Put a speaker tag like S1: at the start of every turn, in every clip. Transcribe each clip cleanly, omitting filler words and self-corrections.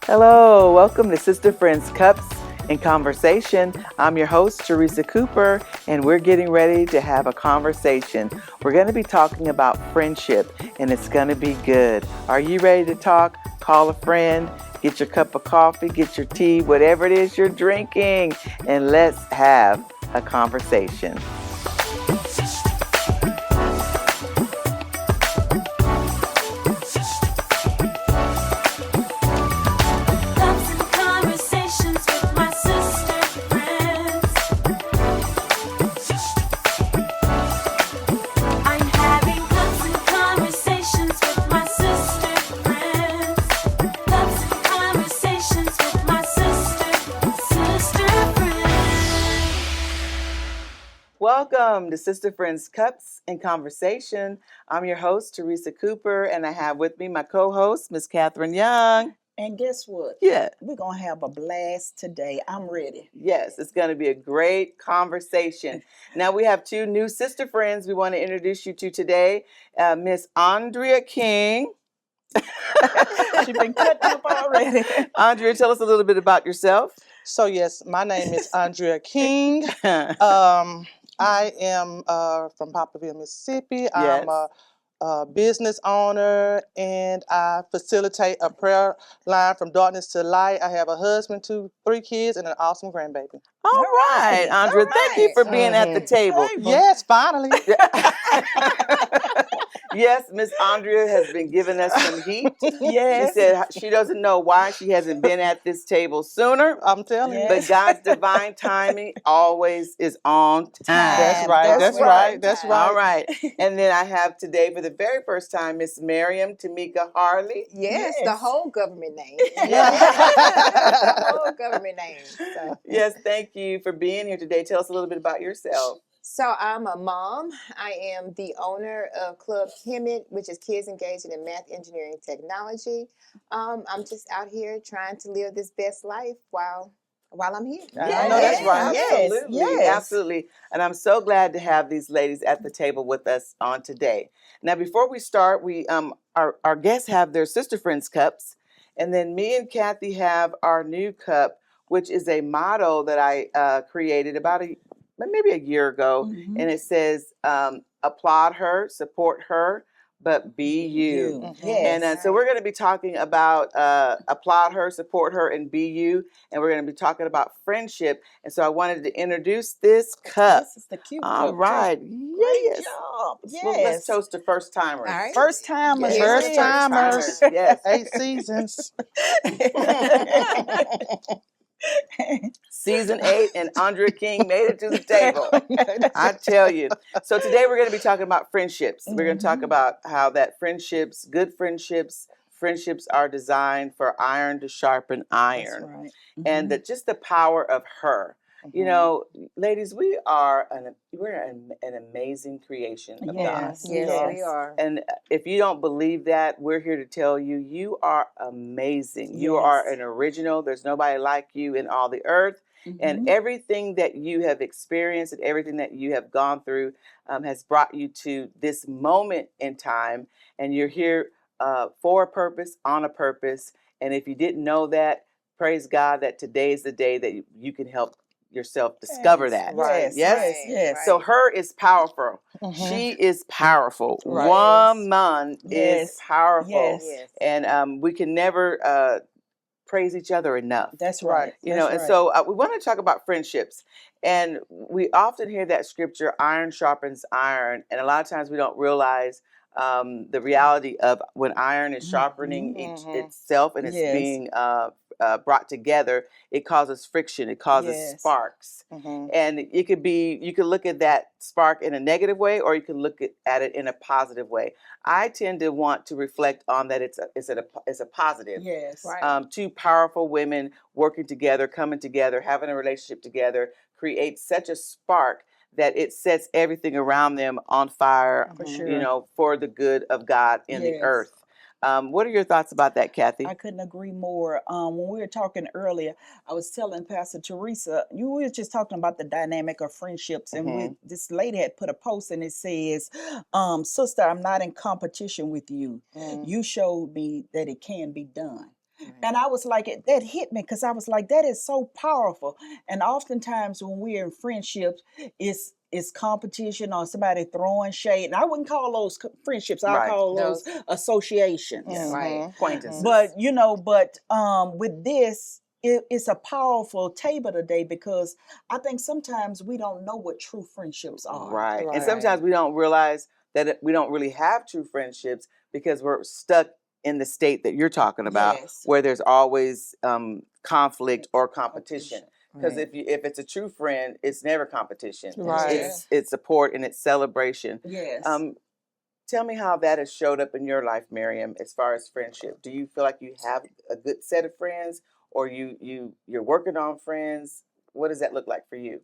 S1: Hello, welcome to Sister Friends Cups and Conversation. I'm your host, Teresa Cooper, and we're getting ready to have a conversation. We're going to be talking about friendship, and it's going to be good. Are you ready to talk? Call a friend, get your cup of coffee, get your tea, whatever it is you're drinking, and let's have a conversation. Welcome to Sister Friends Cups and Conversation. I'm your host, Teresa Cooper, and I have with me my co-host, Miss Catherine Young.
S2: And guess what?
S1: Yeah.
S2: We're going to have a blast today. I'm ready.
S1: Yes, it's going to be a great conversation. Now we have two new sister friends we want to introduce you to today. Miss Andrea King.
S2: She's been cutting up already.
S1: Andrea, tell us a little bit about yourself.
S3: So yes, my name is Andrea King. I am from Poplarville, Mississippi.
S1: Yes.
S3: I'm a business owner, and I facilitate a prayer line from darkness to light. I have a husband, 3 kids, and an awesome grandbaby.
S1: All right, Andrea, thank you for being at the table.
S3: Yes, finally.
S1: Yes, Miss Andrea has been giving us some heat.
S2: Yes.
S1: She said she doesn't know why she hasn't been at this table sooner.
S3: I'm telling you.
S1: But God's divine timing always is on time.
S3: That's right. That's right. That's right.
S1: All right. And then I have today for the very first time Miss Miriam Tamika Harley.
S4: Yes, the whole government name.
S1: Yeah.
S4: The whole government name.
S1: Yes, thank you for being here today. Tell us a little bit about yourself.
S4: So I'm a mom. I am the owner of Club Kemet, which is Kids Engaged in Math, Engineering, Technology. I'm just out here trying to live this best life while I'm here.
S3: I know that's right.
S1: Absolutely.
S2: Yes.
S1: Absolutely. And I'm so glad to have these ladies at the table with us on today. Now, before we start, we our guests have their Sister Friends cups, and then me and Kathy have our new cup, which is a motto that I created about maybe a year ago, and it says, applaud her, support her, but be you.
S2: Yes.
S1: And so we're going to be talking about applaud her, support her, and be you. And we're going to be talking about friendship. And so I wanted to introduce this cup.
S2: This is the cute
S1: All
S2: cup,
S1: right.
S2: too.
S1: Yes.
S2: Great job. Yes.
S1: Well, let's toast to first timers.
S4: All right.
S2: First timers.
S1: Yes.
S3: First
S2: Yes.
S3: timers.
S1: Yes.
S3: 8 seasons.
S1: Season 8, and Andrea King made it to the table. I tell you. So today we're going to be talking about friendships. We're going to talk about how that good friendships are designed for iron to sharpen iron.
S2: That's right.
S1: And just the power of her. You know, ladies, we're an amazing creation of God.
S2: Yes.
S4: Yes, we are.
S1: And if you don't believe that, we're here to tell you, you are amazing. You
S2: Yes.
S1: are an original. There's nobody like you in all the earth. And everything that you have experienced and everything that you have gone through has brought you to this moment in time. And you're here for a purpose, on a purpose. And if you didn't know that, praise God that today is the day that you can help yourself discover that.
S2: Right.
S1: Yes.
S2: Yes.
S1: So her is powerful. She is powerful.
S2: Right.
S1: Woman
S2: Yes.
S1: is powerful.
S2: Yes.
S1: And we can never praise each other enough.
S2: That's right.
S1: You know, and so we want to talk about friendships. And we often hear that scripture, iron sharpens iron. And a lot of times we don't realize the reality of when iron is sharpening itself and it's being brought together, it causes friction, it causes sparks. And it could be, you could look at that spark in a negative way, or you can look at it in a positive way. I tend to want to reflect on that it's a positive.
S2: Yes.
S4: Right.
S1: Two powerful women working together, coming together, having a relationship together, creates such a spark that it sets everything around them on fire,
S2: For sure.
S1: you know, for the good of God in the earth. What are your thoughts about that, Kathy?
S2: I couldn't agree more. When we were talking earlier, I was telling Pastor Teresa, you were just talking about the dynamic of friendships, and this lady had put a post and it says, sister, I'm not in competition with you. You showed me that it can be done. And I was like, that hit me because I was like, that is so powerful. And oftentimes when we're in friendships, it's competition or somebody throwing shade. And I wouldn't call those friendships. I'll
S1: Right.
S2: call those associations.
S4: Right.
S1: Acquaintances.
S2: But with this, it's a powerful table today because I think sometimes we don't know what true friendships are.
S1: Right. And
S4: Right.
S1: sometimes we don't realize that we don't really have true friendships because we're stuck in the state that you're talking about,
S2: Yes.
S1: where there's always conflict or competition. Because
S4: Right.
S1: if it's a true friend, it's never competition.
S3: Right.
S1: It's support and it's celebration.
S2: Yes.
S1: Tell me how that has showed up in your life, Miriam, as far as friendship. Do you feel like you have a good set of friends, or you're working on friends? What does that look like for you?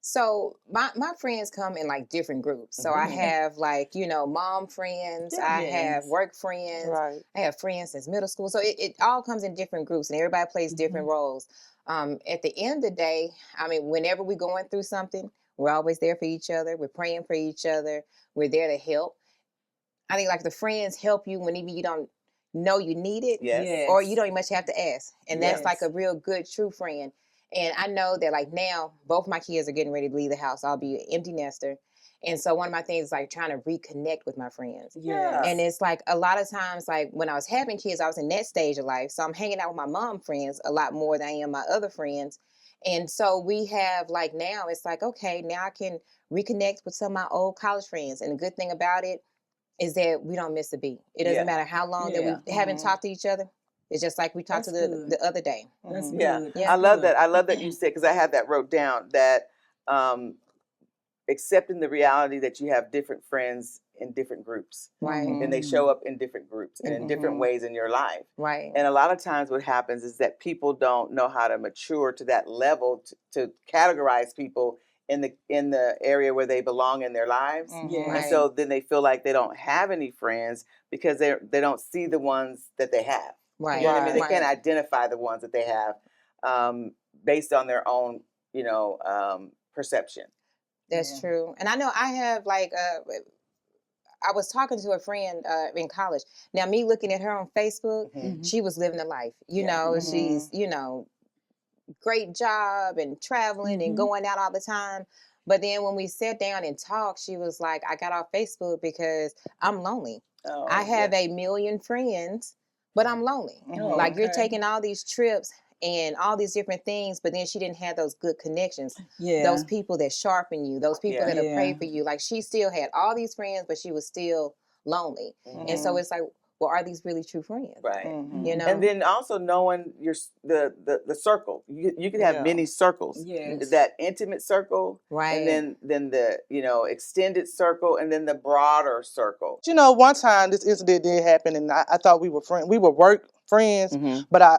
S4: So my friends come in like different groups. So I have like, mom friends, I have
S2: Yes.
S4: work friends,
S3: Right.
S4: I have friends since middle school. So it all comes in different groups and everybody plays different roles. At the end of the day, I mean, whenever we're going through something, we're always there for each other. We're praying for each other. We're there to help. I think like the friends help you when even you don't know you need it,
S1: Yes.
S4: or you don't even much have to ask. And that's like
S2: Yes.
S4: a real good, true friend. And I know that like now, both my kids are getting ready to leave the house. I'll be an empty nester. And so one of my things is like trying to reconnect with my friends.
S2: Yes.
S4: And it's like a lot of times, like when I was having kids, I was in that stage of life. So I'm hanging out with my mom friends a lot more than I am my other friends. And so we have like now it's like, okay, now I can reconnect with some of my old college friends. And the good thing about it is that we don't miss a beat. It doesn't matter how long that we haven't talked to each other. It's just like we talked
S2: That's
S4: to
S2: good.
S4: the other day.
S2: That's
S1: Yeah.
S2: good.
S4: Yeah.
S1: I love that. I love that you said, because I had that wrote down, that accepting the reality that you have different friends in different groups.
S4: Right.
S1: And they show up in different groups and in different ways in your life.
S4: Right.
S1: And a lot of times what happens is that people don't know how to mature to that level to categorize people in the area where they belong in their lives.
S2: Yes.
S1: And so then they feel like they don't have any friends because they don't see the ones that they have.
S4: Right.
S1: You know what I mean? They
S4: Right.
S1: can't identify the ones that they have based on their own, perception.
S4: That's true. And I know I have like I was talking to a friend in college. Now me looking at her on Facebook, she was living the life. She's, great job and traveling and going out all the time. But then when we sat down and talked, she was like, I got off Facebook because I'm lonely.
S1: Oh,
S4: I have a million friends, but I'm lonely. Like you're taking all these trips and all these different things, but then she didn't have those good connections. Those people that sharpen you, those people that'll pray for you. Like she still had all these friends, but she was still lonely. And so it's like, well, are these really true friends?
S1: Right.
S4: And
S1: then also knowing the circle. You can have many circles.
S2: Yes.
S1: That intimate circle,
S4: Right.
S1: And then the extended circle, and then the broader circle.
S3: One time this incident did happen, and I thought we were friends. We were work friends, but I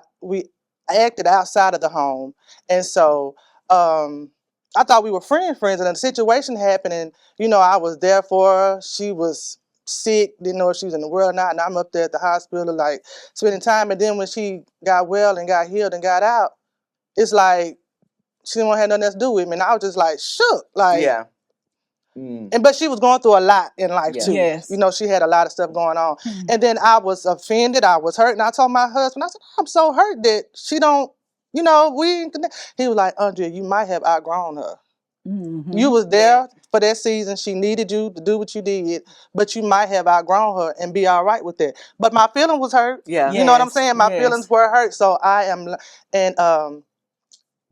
S3: acted outside of the home, and so I thought we were friends, and the situation happened, and I was there for her. She was sick, didn't know if she was in the world or not, and I'm up there at the hospital, like spending time. And then when she got well and got healed and got out, it's like she didn't want to have nothing else to do with me, and I was just like shook, like but she was going through a lot in life too.
S2: Yes.
S3: She had a lot of stuff going on. And then I was offended, I was hurt, and I told my husband, I said, I'm so hurt that she don't, we. He was like, Andrea, you might have outgrown her. You was there for that season. She needed you to do what you did, but you might have outgrown her and be all right with that. But my feeling was hurt.
S1: Yeah.
S3: You know what I'm
S2: Yes,
S3: saying? My
S2: yes.
S3: feelings were hurt. So I am, and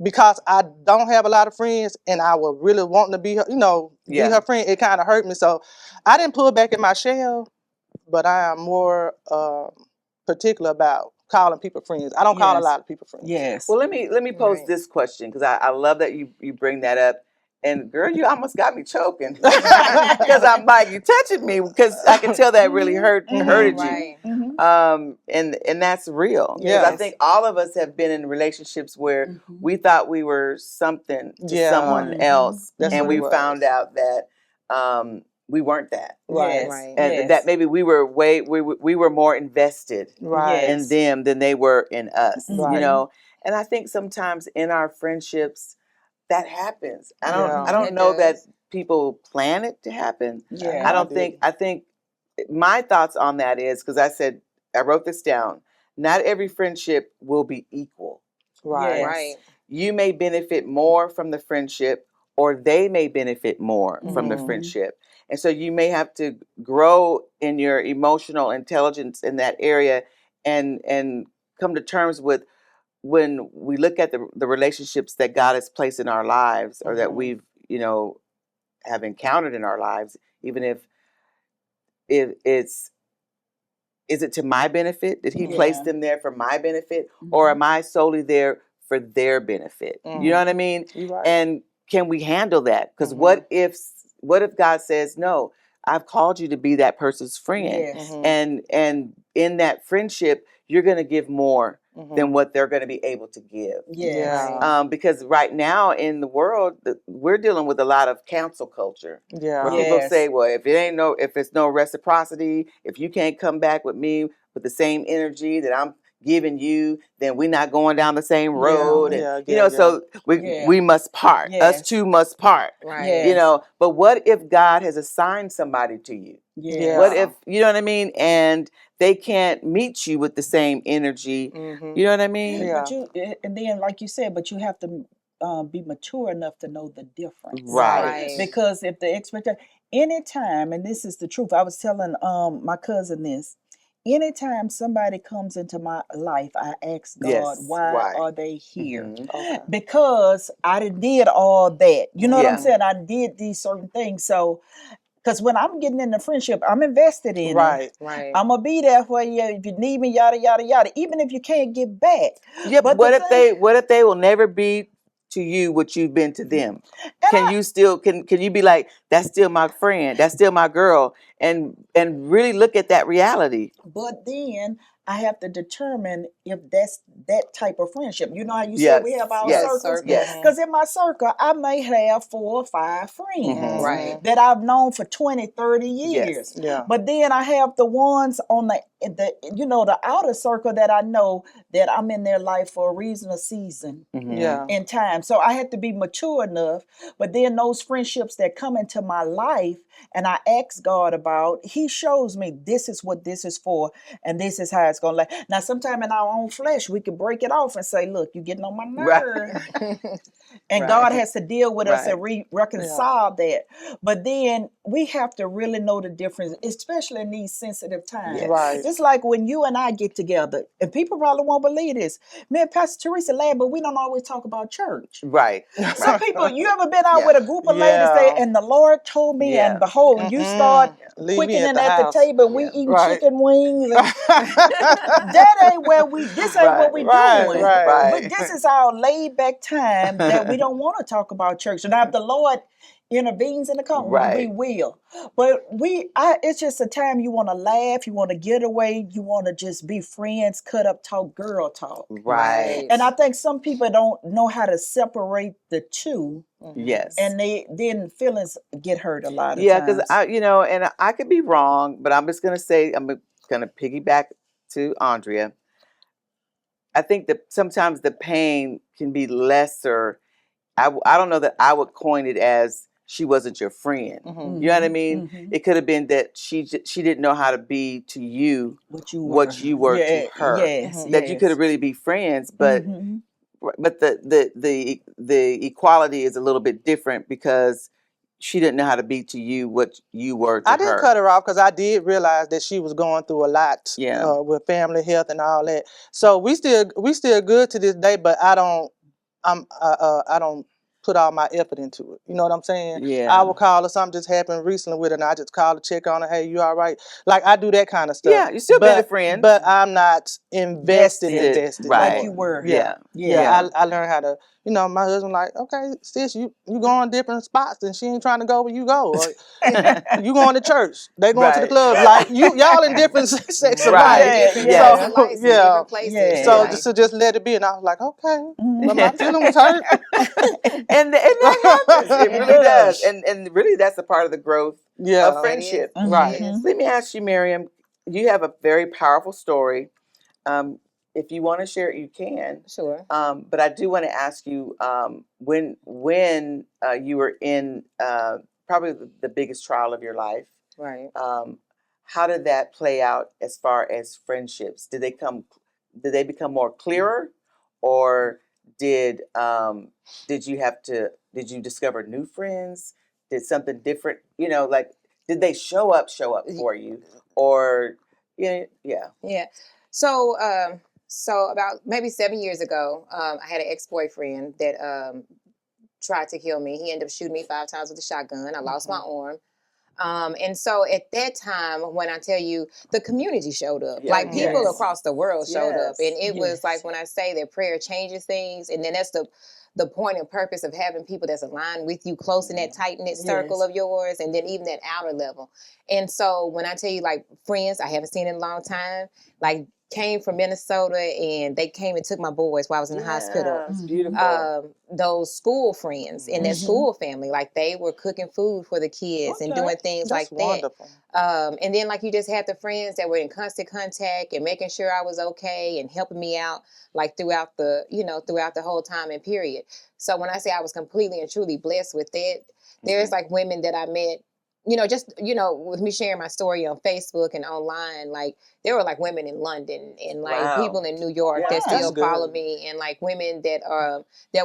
S3: because I don't have a lot of friends and I was really wanting to be her, be her friend, it kind of hurt me. So I didn't pull back in my shell, but I am more particular about calling people friends. I don't call a lot of people friends.
S2: Yes.
S1: Well, let me pose this question, because I love that you bring that up. And girl, you almost got me choking because I'm like, you touching me, because I can tell that really hurted you. And that's real. Because I think all of us have been in relationships where we thought we were something to someone else,
S3: That's
S1: and
S3: what it
S1: we
S3: was.
S1: found out that we weren't that.
S2: Yes.
S4: Right.
S1: And that maybe we were we were more invested in them than they were in us. And I think sometimes in our friendships that happens. I don't know that people plan it to happen.
S2: Yeah.
S1: I think my thoughts on that is, because I wrote this down, not every friendship will be equal.
S3: Right.
S2: Yes.
S4: Right.
S1: You may benefit more from the friendship, or they may benefit more from the
S3: Mhm.
S1: friendship. And so you may have to grow in your emotional intelligence in that area, and come to terms with, when we look at the relationships that God has placed in our lives, or that
S3: Mhm.
S1: we've, have encountered in our lives, even if it's, is it to my benefit? Did he place
S2: Yeah.
S1: them there for my benefit, or am I solely there for their benefit? You know what I mean?
S3: You right.
S1: And can we handle that? Because
S3: Mhm.
S1: what if God says, no, I've called you to be that person's friend,
S2: Yes.
S3: Mhm.
S1: and in that friendship, you're going to give more than
S3: Mhm.
S1: what they're going to be able to give.
S2: Yes.
S3: Yeah.
S1: Because right now in the world, we're dealing with a lot of cancel culture, where
S3: Yeah.
S1: people
S2: Yes.
S1: say, well, if it's no reciprocity, if you can't come back with me with the same energy that I'm giving you, then we're not going down the same road. And
S3: Yeah. Yeah.
S1: so
S2: Yeah.
S1: we must part. Us
S2: Yes.
S1: two must part.
S4: Right.
S2: Yes.
S1: But what if God has assigned somebody to you?
S2: Yes.
S1: What
S3: Yeah.
S1: if, you know what I mean, and they can't meet you with the same energy?
S3: Mhm.
S1: You know what I mean?
S3: Yeah.
S2: And then like you said, but you have to be mature enough to know the difference.
S1: Right.
S4: Right.
S2: Because if the expectation, anytime, and this is the truth, I was telling my cousin this. Anytime somebody comes into my life, I ask God,
S1: Yes.
S2: why are they here?
S1: Mhm.
S3: Okay.
S2: Because I did all that. You know what I'm
S1: Yeah.
S2: saying? I did these certain things. So, because when I'm getting in the friendship, I'm invested in it.
S3: Right.
S4: Right.
S2: I'm gonna be there for you if you need me, yada yada yada. Even if you can't get back.
S1: Yeah,
S2: But
S1: what
S2: the
S1: if they will never be to you what you've been to them?
S2: And
S1: Can
S2: I-
S1: you still can you be like, that's still my friend, that's still my girl, and really look at that reality?
S2: But then I have to determine if that's that type of friendship. You know how you said
S1: Yes,
S2: we have our
S1: yes,
S2: circles?
S1: yes.
S2: Because in my circle, I may have 4 or 5 friends
S1: Mhm.
S4: Right.
S2: that I've known for 20, 30
S1: Yes.
S2: years.
S3: Yeah.
S2: But then I have the ones on the the outer circle that I know that I'm in their life for a reason, a season.
S1: Mhm.
S3: Yeah.
S2: In time. So I had to be mature enough. But then those friendships that come into my life and I ask God about, He shows me this is what this is for, and this is how it's gonna last. Now, sometime in our own flesh, we can break it off and say, look, you're getting on my
S1: Right.
S2: nerve. And
S1: Right.
S2: God has to deal with us and
S1: Right.
S2: reconcile that. But then we have to really know the difference, especially in these sensitive times.
S1: Yes.
S3: Right.
S2: It's like when you and I get together, and people probably won't believe this. Me and Pastor Teresa laugh, but we don't always talk about church.
S1: Right.
S2: Some people, you ever been out
S1: Yeah.
S2: with a group of ladies
S3: Yeah.
S2: there, and the Lord told me,
S1: Yeah.
S2: and behold, you start
S3: Leave me at
S2: quickening
S3: the
S2: at the
S3: house.
S2: table, and we
S1: Yeah.
S2: eating
S3: Right.
S2: chicken wings, and that ain't where this ain't what we
S3: Right.
S2: doing.
S3: Right.
S2: But this is our laid back time that we don't want to talk about church. And now if the Lord intervenes in the conversation, we
S1: Right.
S2: will. But it's just a time you want to laugh, you want to get away, you want to just be friends, cut up talk, girl talk.
S1: Right.
S2: And I think some people don't know how to separate the two,
S1: Yes.
S2: and then feelings get hurt a lot of
S1: Yeah, because
S2: times.
S1: and I could be wrong, but I'm just gonna say, I'm gonna piggyback to Andrea. I think that sometimes the pain can be lesser. I don't know that I would coin it as she wasn't your friend.
S3: Mhm.
S1: You know what I mean? It could have been that she didn't know how to be to you
S2: What you were.
S1: what you were to her.
S2: Yes,
S1: That you could
S2: yes.
S1: really be friends, but
S2: Mhm.
S1: the equality is a little bit different, because she didn't know how to be to you what you were to
S3: I
S1: her.
S3: didn't cut her off because I did realize that she was going through a lot
S1: Yeah.
S3: with family health and all that. So we still good to this day, but I don't put all my effort into it. You know what I'm saying?
S1: Yeah.
S3: I will call her. Something just happened recently with her, and I just call to check on her. Hey, you all right? Like I do that kind of stuff.
S1: Yeah, you still being a friend.
S3: But I'm not invested.
S1: Right.
S2: Like you were.
S3: Yeah.
S1: Yeah.
S3: I learned how to. My husband like, okay, sis, you going different spots, and she ain't trying to go where you go. Or, you going to church? They going to the
S1: Right.
S3: club. Like y'all in different sections of
S1: Right.
S3: life.
S4: Different
S1: Yes.
S4: different lights in different places.
S2: Yeah.
S3: So
S4: Right.
S3: just let it be, and I was like, okay,
S2: Mhm.
S3: but my feeling was hurt.
S1: and that happens. It
S2: It
S1: really does.
S2: does.
S1: And really, that's a part of the growth of
S3: Yeah,
S4: That is.
S1: friendship.
S3: right.
S4: It is.
S1: Let me ask you, Miriam. You have a very powerful story. Um, if you want to share it, you can.
S4: Sure.
S1: But I do want to ask you, when you were in probably the biggest trial of your life.
S4: Right.
S1: How did that play out as far as friendships? Did they come did they become more clearer, or did you discover new friends? Did something different, like, did they show up for you, or yeah.
S4: Yeah. So, so about maybe 7 years ago, I had an ex-boyfriend that tried to kill me. He ended up shooting me 5 times with a shotgun. I lost my arm. And so at that time, when I tell you, the community showed up, like people
S2: Yes.
S4: across the world showed up. And it was
S2: Yes.
S4: like when I say that prayer changes things, and then that's the point and purpose of having people that's aligned with you close in that tight-knit circle
S2: Yes.
S4: of yours, and then even that outer level. And so when I tell you, like, friends I haven't seen in a long time, like, came from Minnesota, and they came and took my boys while I was in the hospital.
S1: It's beautiful.
S4: Those school friends in that school family, like, they were cooking food for the kids and doing things
S3: That's
S4: like
S3: wonderful.
S4: that. And then, like, you just had the friends that were in constant contact and making sure I was okay and helping me out, like, throughout the whole time and period. So when I say I was completely and truly blessed with that, there's like women that I met, with me sharing my story on Facebook and online, like, there were like women in London and like people in New York that still follow me, and like women that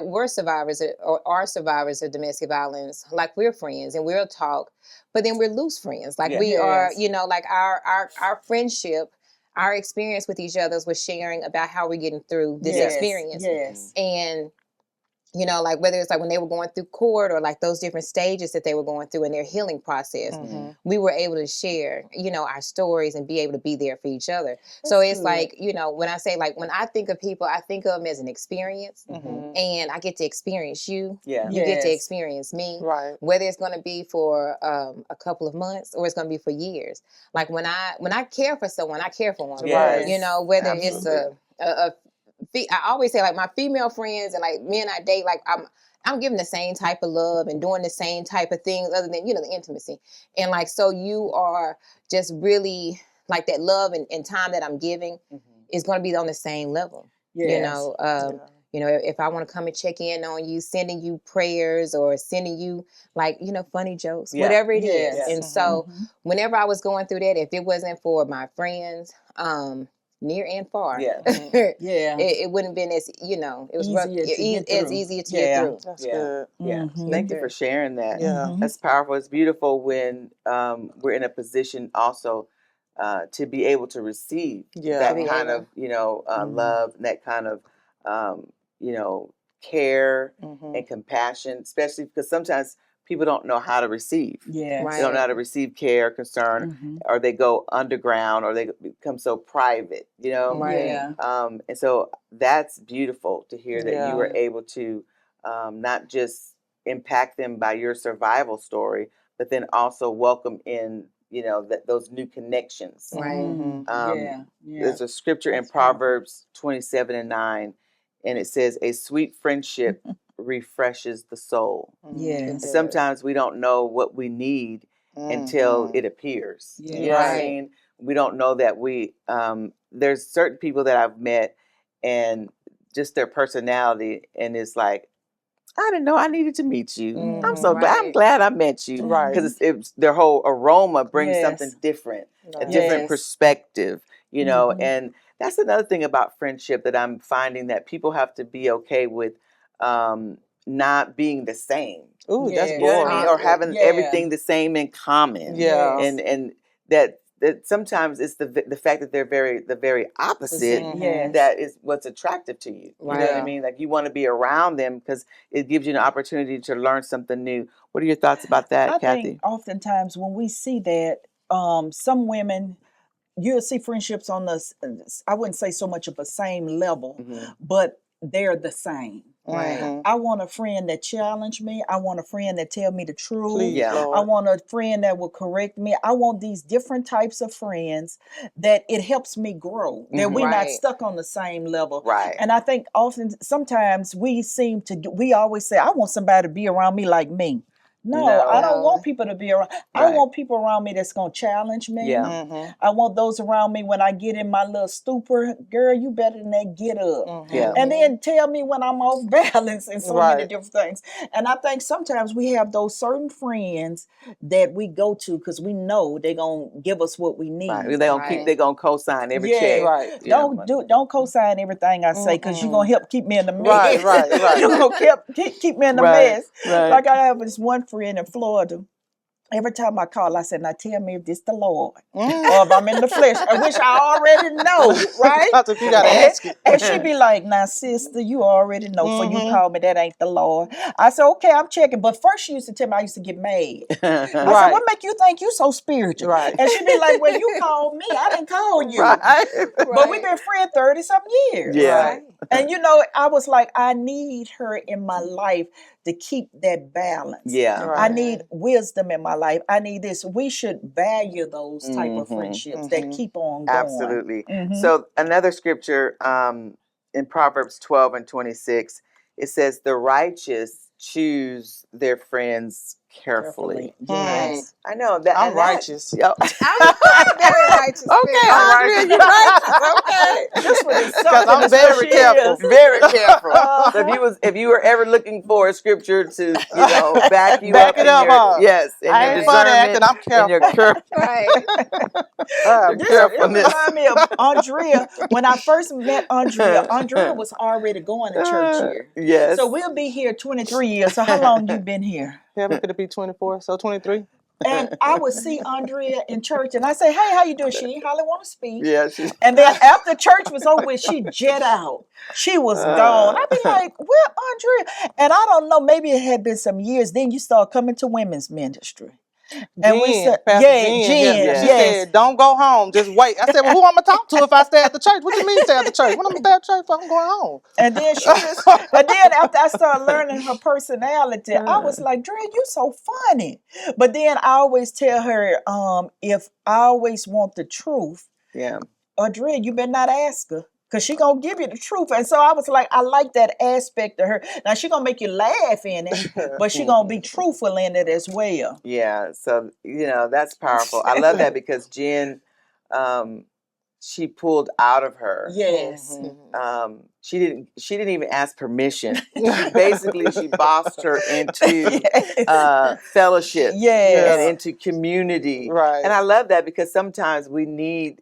S4: were survivors or are survivors of domestic violence. Like, we're friends and we'll talk, but then we're loose friends. Like, we are, like our friendship, our experience with each other was sharing about how we're getting through this experience.
S2: Yes.
S4: And like, whether it's like when they were going through court or like those different stages that they were going through in their healing process, we were able to share, our stories and be able to be there for each other. So it's like, when I say, like, when I think of people, I think of them as an experience, and I get to experience you.
S1: Yeah.
S4: You get to experience me.
S3: Right.
S4: Whether it's going to be for a couple of months or it's going to be for years. Like, when I care for someone, I care for one.
S1: Yes.
S4: Whether it's a I always say, like, my female friends and like men I date, like, I'm giving the same type of love and doing the same type of things other than, the intimacy. And like, so you are just really like that love and time that I'm giving is going to be on the same level.
S2: Yes.
S4: If I want to come and check in on you, sending you prayers or sending you like, funny jokes, whatever it is.
S2: Yes.
S4: And so whenever I was going through that, if it wasn't for my friends, near and far, it wouldn't have been as, it was easier to get through.
S3: That's good.
S1: Thank you for sharing that.
S3: Yeah.
S1: That's powerful. It's beautiful when we're in a position also to be able to receive that kind of, love, that kind of, care and compassion, especially because sometimes people don't know how to receive.
S2: Yes.
S4: Right.
S1: They don't know how to receive care, concern, or they go underground, or they become so private,
S4: Right.
S2: Yeah.
S1: And so that's beautiful to hear that you were able to not just impact them by your survival story, but then also welcome in, those new connections.
S4: Right.
S1: There's a scripture in Proverbs 27:9, and it says, "A sweet friendship refreshes the soul."
S2: Yes.
S1: And sometimes we don't know what we need until it appears.
S2: Yeah.
S1: You know what I
S4: Right.
S1: mean? We don't know that there's certain people that I've met and just their personality, and it's like, I didn't know I needed to meet you. I'm so glad. I'm
S4: Right.
S1: glad I met you.
S3: Right.
S1: Because it's their whole aroma brings something different, a different
S2: Yes.
S1: perspective, and that's another thing about friendship that I'm finding, that people have to be okay with not being the same.
S3: Ooh,
S2: Yes.
S3: that's
S1: You know what I mean?
S3: boring.
S1: Or having
S2: Yeah.
S1: everything the same in common.
S3: Yeah.
S1: And that sometimes it's the fact that they're the very opposite
S2: Yes.
S1: that is what's attractive to you. You know what I
S3: Right.
S1: mean? Like, you want to be around them because it gives you an opportunity to learn something new. What are your thoughts about that,
S2: I
S1: Kathy?
S2: think oftentimes when we see that, some women, you'll see friendships on I wouldn't say so much of a same level, but they're the same.
S4: Right.
S2: I want a friend that challenge me. I want a friend that tell me the truth.
S3: Please,
S1: Yeah.
S2: I
S3: Lord.
S2: want a friend that will correct me. I want these different types of friends that it helps me grow, that we're not
S4: Right.
S2: stuck on the same level.
S1: Right.
S2: And I think sometimes we always say, I want somebody to be around me like me. No, I don't
S4: No.
S2: want people to be around. I
S1: Right.
S2: want people around me that's gonna challenge me.
S1: Yeah.
S3: Mm-hmm.
S2: I want those around me when I get in my little stupor. Girl, you better than that. Get up.
S3: Mm-hmm.
S1: Yeah.
S2: And then tell me when I'm off balance and so many
S3: Right.
S2: different things. And I think sometimes we have those certain friends that we go to because we know they're gonna give us what we need.
S1: Right. They gonna
S4: Right.
S1: they gonna co-sign every
S2: Yeah.
S1: check.
S3: Right.
S1: Yeah.
S2: Don't co-sign everything I say because you're gonna help keep me in the mess.
S3: Right.
S2: You're gonna keep me in the
S1: Right.
S2: mess.
S1: Right.
S2: Like I have this one friend in Florida. Every time I call, I said, now tell me if this the Lord or if I'm in the flesh. I wish I already know, right?
S3: Because if you gotta ask it.
S2: And she be like, now, sister, you already know. For you
S3: Mhm.
S2: call me, that ain't the Lord. I said, okay, I'm checking. But first she used to tell me I used to get mad. I said,
S3: Right.
S2: what make you think you so spiritual?
S3: Right.
S2: And she be like, well, you called me. I didn't call you.
S1: Right.
S2: But we've been friends 30-something years.
S1: Yeah.
S3: Right.
S2: And I was like, I need her in my life to keep that balance.
S1: Yeah.
S3: Right.
S2: I need wisdom in my life. I need this. We should value those type of friendships that keep on going.
S1: Absolutely.
S2: Mhm.
S1: So another scripture in Proverbs 12:26, it says, "The righteous choose their friends carefully."
S2: Yes.
S1: I know that.
S3: I'm righteous.
S1: Yeah.
S4: I'm very righteous.
S1: Okay,
S4: very
S1: Andrea,
S4: righteous.
S1: you're righteous. Okay.
S2: Just with the
S3: Because I'm
S2: suckiness
S3: very
S2: she
S3: careful.
S2: is.
S1: Very careful. So if you were ever looking for a scripture to back you
S3: Back
S1: up
S3: it
S1: in
S3: up,
S1: your
S3: huh?
S1: yes, in
S3: I
S1: your
S3: ain't funny
S1: discernment
S3: acting, I'm
S1: and your
S3: careful.
S4: Right.
S1: your
S2: This
S1: carefulness.
S2: reminds me of Andrea. When I first met Andrea was already going to church here.
S1: Yes.
S2: So we'll be here 23 years. So how long you been here?
S3: Kevin could it be 24, so 23?
S2: And I would see Andrea in church and I say, hey, how you doing? She didn't hardly want to speak.
S1: Yeah.
S2: And then after church was over with, she jet out. She was gone. I'd be like, where Andrea? And I don't know, maybe it had been some years. Then you start coming to women's ministry. And we said,
S3: Pastor
S2: Jen,
S3: She
S2: yes.
S3: said, don't go home, just wait. I said, well, who I'm going to talk to if I stay at the church? What you mean stay at the church? When I'm going to stay at church, I'm going home.
S2: And then after I started learning her personality, I was like, Dre, you so funny. But then I always tell her, if I always want the truth, Dre, you better not ask her. Because she going to give you the truth. And so I was like, I like that aspect of her. Now, she going to make you laugh in it, but she going to be truthful in it as well.
S1: Yeah. So, that's powerful. I love that because Jen, she pulled out of her.
S2: Yes.
S1: She didn't even ask permission. She bossed her into fellowship and into community.
S3: Right.
S1: And I love that because sometimes we need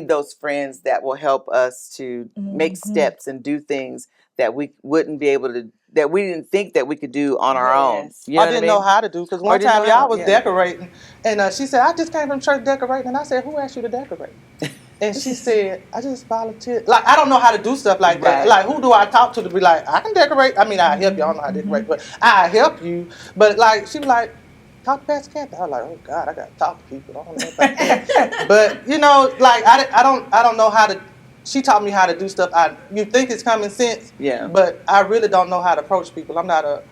S1: those friends that will help us to make steps and do things that we wouldn't be able to, that we didn't think that we could do on our own. You know
S3: I didn't know how to do, because one time y'all was decorating, and she said, I just came from church decorating, and I said, who asked you to decorate? And she said, I just volunteered. Like, I don't know how to do stuff like that. Like, who do I talk to be like, I can decorate? I mean, I help you. I don't know how to decorate, but I help you. But like, she was like, talk to Pastor Kathy. I was like, oh God, I gotta talk to people. I don't know about that. But like I don't know how to. She taught me how to do stuff. You think it's common sense, but I really don't know how to approach people. I'm not a.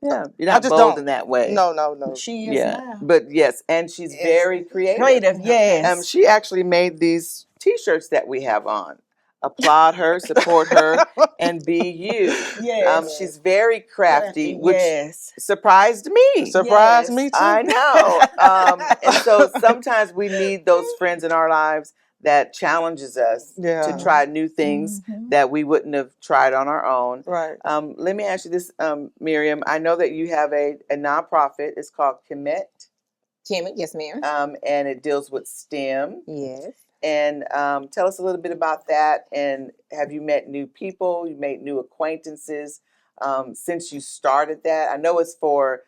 S1: Yeah, you're not bold in that way.
S3: No.
S2: She is now.
S1: But yes, and she's very creative.
S2: Yes.
S1: She actually made these T-shirts that we have on. Applaud her, support her, and be you.
S2: Yes.
S1: She's very crafty, which surprised me.
S3: Surprised me too.
S1: I know. And so sometimes we need those friends in our lives that challenges us to try new things that we wouldn't have tried on our own.
S3: Right.
S1: Let me ask you this, Miriam. I know that you have a nonprofit. It's called Kemet.
S4: Kemet, yes, ma'am.
S1: And it deals with STEM.
S4: Yes.
S1: And tell us a little bit about that. And have you met new people? You made new acquaintances since you started that? I know it's for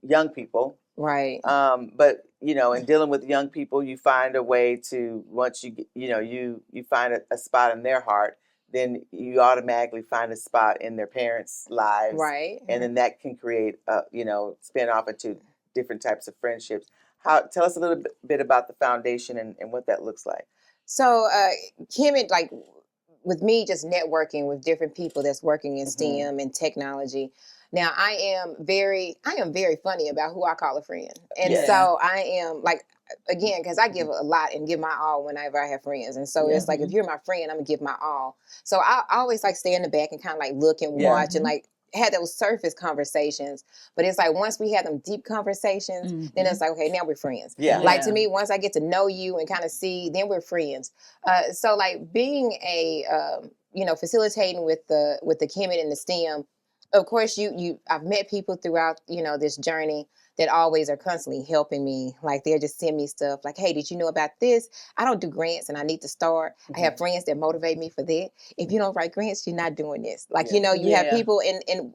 S1: young people.
S4: Right.
S1: But in dealing with young people, you find a way to, once you you find a spot in their heart, then you automatically find a spot in their parents' lives.
S4: Right.
S1: And then that can create spin off into different types of friendships. Tell us a little bit about the foundation and what that looks like.
S4: So Kemet, like with me, just networking with different people that's working in STEM and technology. Now I am very funny about who I call a friend. And so I am like, again, because I give a lot and give my all whenever I have friends. And so it's like, if you're my friend, I'm gonna give my all. So I always like stay in the back and kind of like look and watch and like had those surface conversations, but it's like once we have them deep conversations, then it's like, okay, now we're friends.
S1: Yeah.
S4: Like to me, once I get to know you and kind of see, then we're friends. So like being a facilitating with the Kemet and the STEM, of course I've met people throughout this journey that always are constantly helping me. Like they'll just send me stuff like, hey, did you know about this? I don't do grants and I need to start. I have friends that motivate me for that. If you don't write grants, you're not doing this. Like, you have people and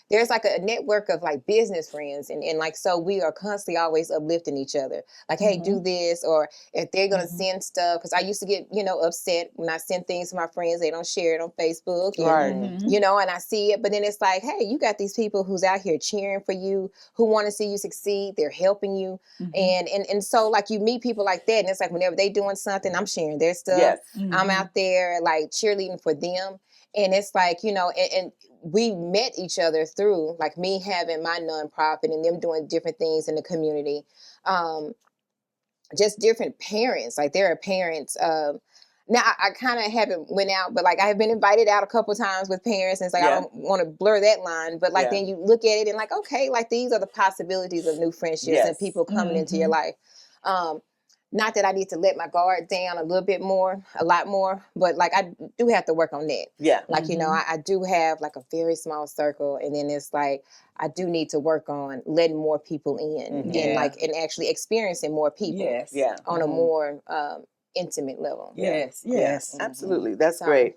S4: there's like a network of like business friends and like, so we are constantly always uplifting each other. Like, hey, do this, or if they're going to send stuff, because I used to get, upset when I send things to my friends, they don't share it on Facebook. And, and I see it, but then it's like, hey, you got these people who's out here cheering for you, who want to see you succeed. They're helping you. And so like you meet people like that, and it's like whenever they doing something, I'm sharing their stuff. I'm out there like cheerleading for them. And it's like, and we met each other through like me having my nonprofit and them doing different things in the community. Just different parents, like there are parents. Now I kind of haven't went out, but like I have been invited out a couple times with parents, and it's like I don't want to blur that line, but like then you look at it and like, okay, like these are the possibilities of new friendships and people coming into your life. Not that I need to let my guard down a lot more, but like I do have to work on that.
S1: Yeah.
S4: Like, I do have like a very small circle, and then it's like, I do need to work on letting more people in and like, and actually experiencing more people on a more intimate level.
S2: Yes.
S1: Absolutely. That's great.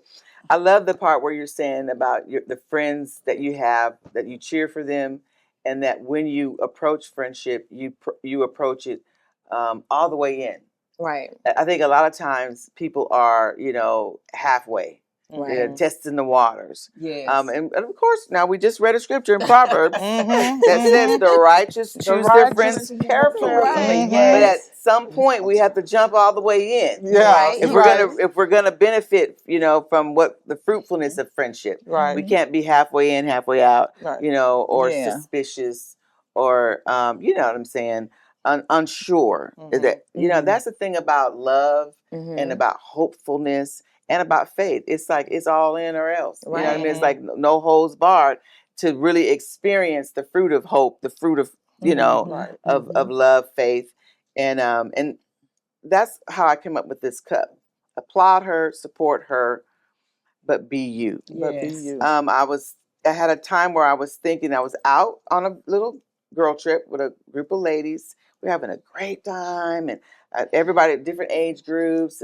S1: I love the part where you're saying about the friends that you have, that you cheer for them, and that when you approach friendship, you approach it all the way in.
S4: Right.
S1: I think a lot of times people are, halfway. They're testing the waters.
S2: Yes.
S1: And of course, now we just read a scripture in Proverbs that says the righteous choose their friends carefully.
S2: Right.
S1: But at some point, we have to jump all the way in.
S4: Right.
S1: If we're gonna benefit, from what the fruitfulness of friendship.
S3: Right.
S1: We can't be halfway in, halfway out.
S3: Right.
S1: Or suspicious, or you know what I'm saying, unsure. That that's the thing about love and about hopefulness. And about faith. It's like it's all in or else. You know what I mean? It's like no holds barred to really experience the fruit of hope, the fruit of, of love, faith. And that's how I came up with this cup. Applaud her, support her, but be you.
S3: But be you.
S1: I had a time where I was thinking, I was out on a little girl trip with a group of ladies. We're having a great time, and everybody at different age groups,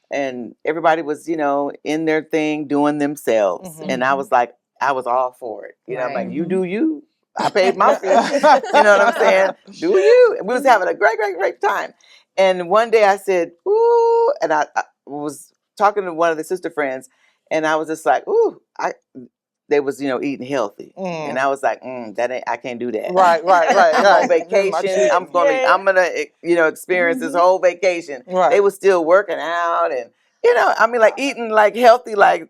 S1: and everybody was, in their thing, doing themselves. And I was like, I was all for it. I'm like, you do you. I paid my fee. You know what I'm saying? Do you? And we was having a great, great, great time. And one day I said, ooh, and I was talking to one of the sister friends, and I was just like, ooh, they was, eating healthy. And I was like, I can't do that.
S3: Right.
S1: I'm on vacation. I'm gonna, experience this whole vacation.
S3: Right.
S1: They was still working out and, like eating like healthy, like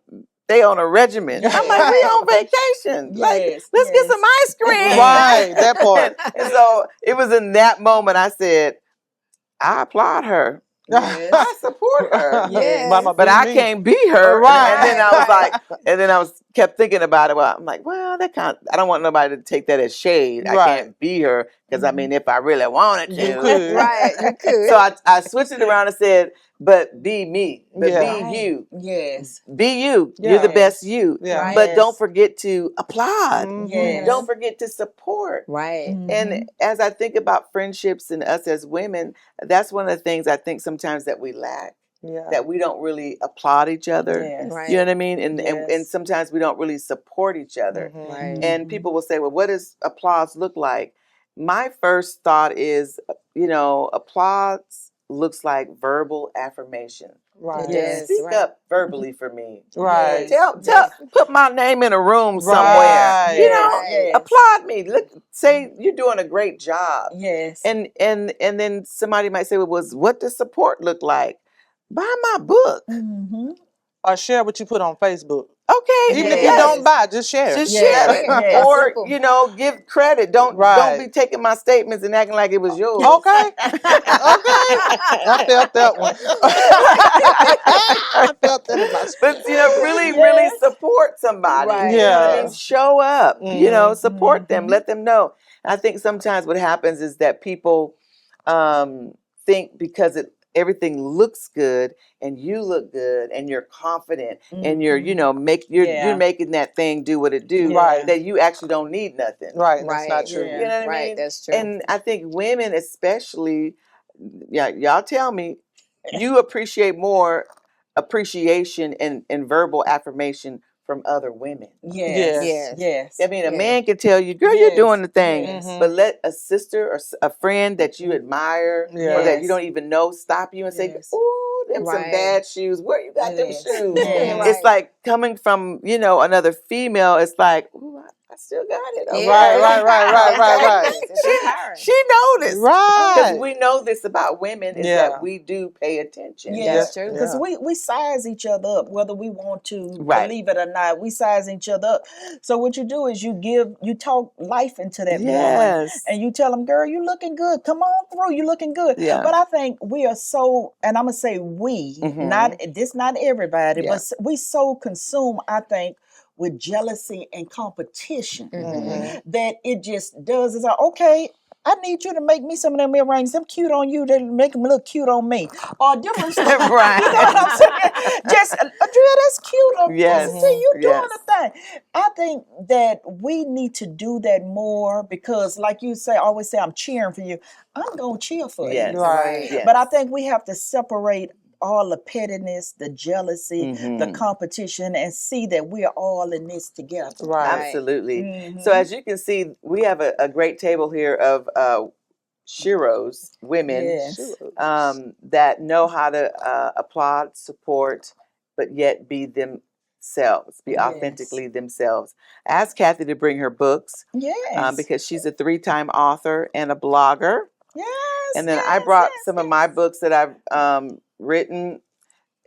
S1: they on a regimen. I'm like, we on vacation. Like, let's get some ice cream.
S3: Right, that part.
S1: And so it was in that moment I said, I applaud her.
S2: Yes.
S1: I support her.
S2: Yes.
S1: But I can't be her.
S3: Right.
S1: And then I was like, kept thinking about it. Well, I'm like, well, I don't want nobody to take that as shade.
S3: Right.
S1: I can't be her because if I really wanted to,
S3: you could.
S4: Right, you could.
S1: So I switched it around and said, but be me, but be you.
S2: Yes.
S1: Be you. You're the best you.
S3: Yeah.
S1: But don't forget to applaud.
S2: Yes.
S1: Don't forget to support.
S4: Right.
S1: And as I think about friendships and us as women, that's one of the things I think sometimes that we lack. That we don't really applaud each other.
S2: Yes.
S4: Right.
S1: You know what I mean? And sometimes we don't really support each other.
S4: Right.
S1: And people will say, well, what does applause look like? My first thought is, applause looks like verbal affirmation.
S3: Right.
S2: Yes.
S1: Speak up verbally for me.
S3: Right.
S1: Tell put my name in a room somewhere.
S3: Right.
S2: Yes.
S1: Applaud me. Look, say you're doing a great job.
S2: Yes.
S1: And then somebody might say, well, what does support look like? Buy my book.
S3: or share what you put on Facebook.
S1: Okay.
S3: Even if you
S2: Yes.
S3: don't buy, just share.
S1: Just
S2: Yes,
S1: share it.
S2: yes.
S1: Or,
S4: Simple.
S1: you know, give credit. Don't
S3: Right.
S1: be taking my statements and acting like it was yours.
S3: Okay. Okay. I felt that one. I felt that in my
S1: But, you know, really,
S2: Yes.
S1: really support somebody.
S4: Right.
S1: You know what I mean?
S3: Yeah.
S1: Show up, you know,
S3: Mhm.
S1: support them, let them know. I think sometimes what happens is that people think because everything looks good and you look good and you're confident and you're, you know, you're making that thing do what it do,
S3: Right.
S1: that you actually don't need nothing.
S3: Right. That's not
S4: Right.
S3: true.
S2: Yeah.
S1: You know what I
S4: Right,
S1: mean?
S4: that's true.
S1: And I think women especially, yeah, y'all tell me, you appreciate more appreciation and verbal affirmation from other women.
S2: Yes.
S3: Yes.
S2: Yes.
S1: I mean, a
S4: Yeah.
S1: man can tell you, girl, you're
S2: Yes.
S1: doing the thing.
S2: Yes.
S1: But let a sister or a friend that you admire
S3: Yeah.
S1: or that you
S2: Yes.
S1: don't even know stop you and say,
S2: Yes.
S1: ooh, them some
S4: Right.
S1: bad shoes. Where you got them
S2: Yes.
S1: shoes?
S2: Yes.
S1: It's like coming from, you know, another female. It's like, ooh, I still got it. Okay.
S3: Right, right, right, right, right, right.
S4: It's empowering.
S1: She noticed. Because
S3: Right.
S1: we know this about women is
S3: Yeah.
S1: that we do pay attention.
S2: Yes,
S4: That's true.
S2: because
S3: Yeah.
S2: we size each other up, whether we want to
S1: Right.
S2: believe it or not. We size each other up. So what you do is you talk life into that woman,
S1: Yes.
S2: and you tell them, "Girl, you looking good. Come on through. You looking good."
S1: Yeah.
S2: But I think we are so, and I'm gonna say we, not everybody,
S1: Yeah.
S2: but we so consumed, I think, with jealousy and competition that it just does is like, okay, I need you to make me some of them earrings. Them cute on you, they make them look cute on me. Or different stuff.
S1: Right.
S2: You know what I'm saying? Just, Andrea, that's cute.
S1: Yes.
S2: See, you
S1: Yes.
S2: doing a thing. I think that we need to do that more because, like you say, always say, I'm cheering for you. I'm going to cheer for
S1: Yes.
S2: you.
S3: Right.
S1: Yes.
S2: But I think we have to separate all the pettiness, the jealousy, the competition, and see that we are all in this together.
S3: Right.
S1: Absolutely. So as you can see, we have a great table here of sheroes, women,
S2: Yes.
S1: that know how to applaud, support, but yet be themselves, be
S2: Yes.
S1: authentically themselves. I asked Kathy to bring her books
S2: Yes.
S1: because she's a 3-time author and a blogger.
S2: Yes.
S1: And then I
S2: yes,
S1: brought
S2: yes,
S1: some of
S2: yes.
S1: my books that I've written.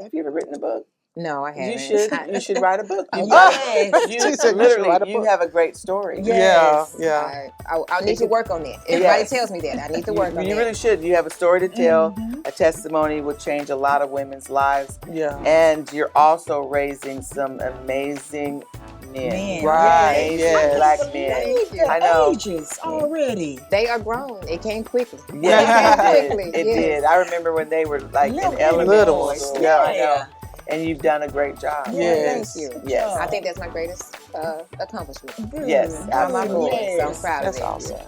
S1: Have you ever written a book?
S4: No, I haven't.
S1: You should write a book. You've
S2: Yes.
S1: got
S3: She said you should
S1: literally
S3: write a
S1: you
S3: book.
S1: have a great story.
S2: Yes.
S3: Yeah.
S4: I need to work on that. Everybody
S1: Yes.
S4: tells me that. I need to work on
S1: You
S4: that.
S1: really should. You have a story to tell. A testimony will change a lot of women's lives.
S3: Yeah.
S1: And you're also raising some amazing men.
S2: Men.
S3: Right,
S1: Amazing
S3: yes.
S1: black
S2: Thank
S1: men.
S2: you.
S1: I know.
S2: Ages already.
S4: They are grown. It came quickly.
S1: Yes,
S3: Yeah.
S1: it did.
S4: Quickly,
S1: It
S4: yes.
S1: did. I remember when they were like
S2: Little
S1: in elementary
S3: Little
S1: school.
S3: ones.
S2: Yeah.
S1: I know. And you've done a great job.
S3: Yes.
S4: Thank you.
S1: Yes.
S4: I think that's my greatest accomplishment.
S1: Yes,
S4: On my
S1: absolutely.
S4: boys. So I'm proud
S3: That's
S4: of them.
S3: awesome.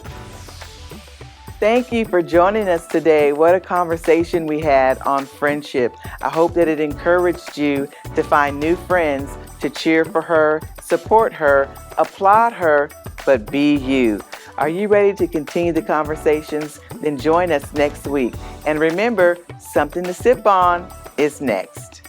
S1: Thank you for joining us today. What a conversation we had on friendship. I hope that it encouraged you to find new friends, to cheer for her, support her, applaud her, but be you. Are you ready to continue the conversations? Then join us next week. And remember, Something to Sip On is next.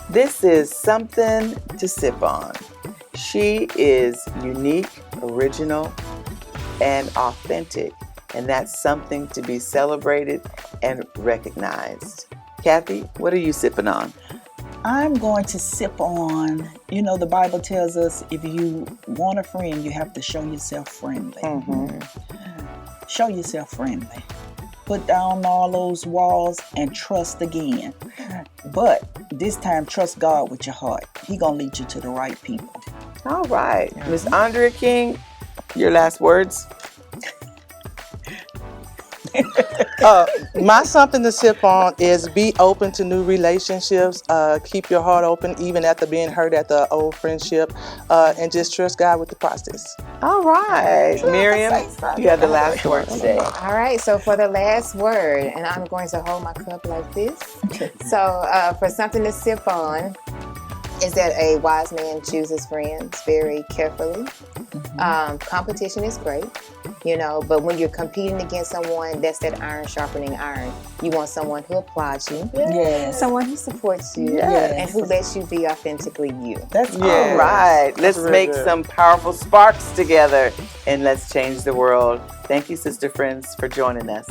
S1: This is Something to Sip On. She is unique, original, and authentic, and that's something to be celebrated and recognized. Kathy, what are you sipping on?
S2: I'm going to sip on, the Bible tells us if you want a friend, you have to show yourself friendly. Show yourself friendly. Put down all those walls and trust again. But this time, trust God with your heart. He gonna lead you to the right people.
S1: All right. Miss Andrea King, your last words?
S3: My something to sip on is be open to new relationships. Keep your heart open even after being hurt at the old friendship. And just trust God with the process.
S1: All right. Miriam, you have the last word today.
S4: All right, so for the last word, and I'm going to hold my cup like this. So for something to sip on is that a wise man chooses friends very carefully. Competition is great, you know. But when you're competing against someone, that's that iron sharpening iron. You want someone who applauds you,
S2: Yes.
S4: someone who supports you,
S2: Yes.
S4: and who lets you be authentically you.
S2: That's
S1: All
S3: Yes.
S1: right,
S3: That's
S1: let's
S3: real
S1: make
S3: good.
S1: some powerful sparks together and let's change the world. Thank you, Sister Friends, for joining us.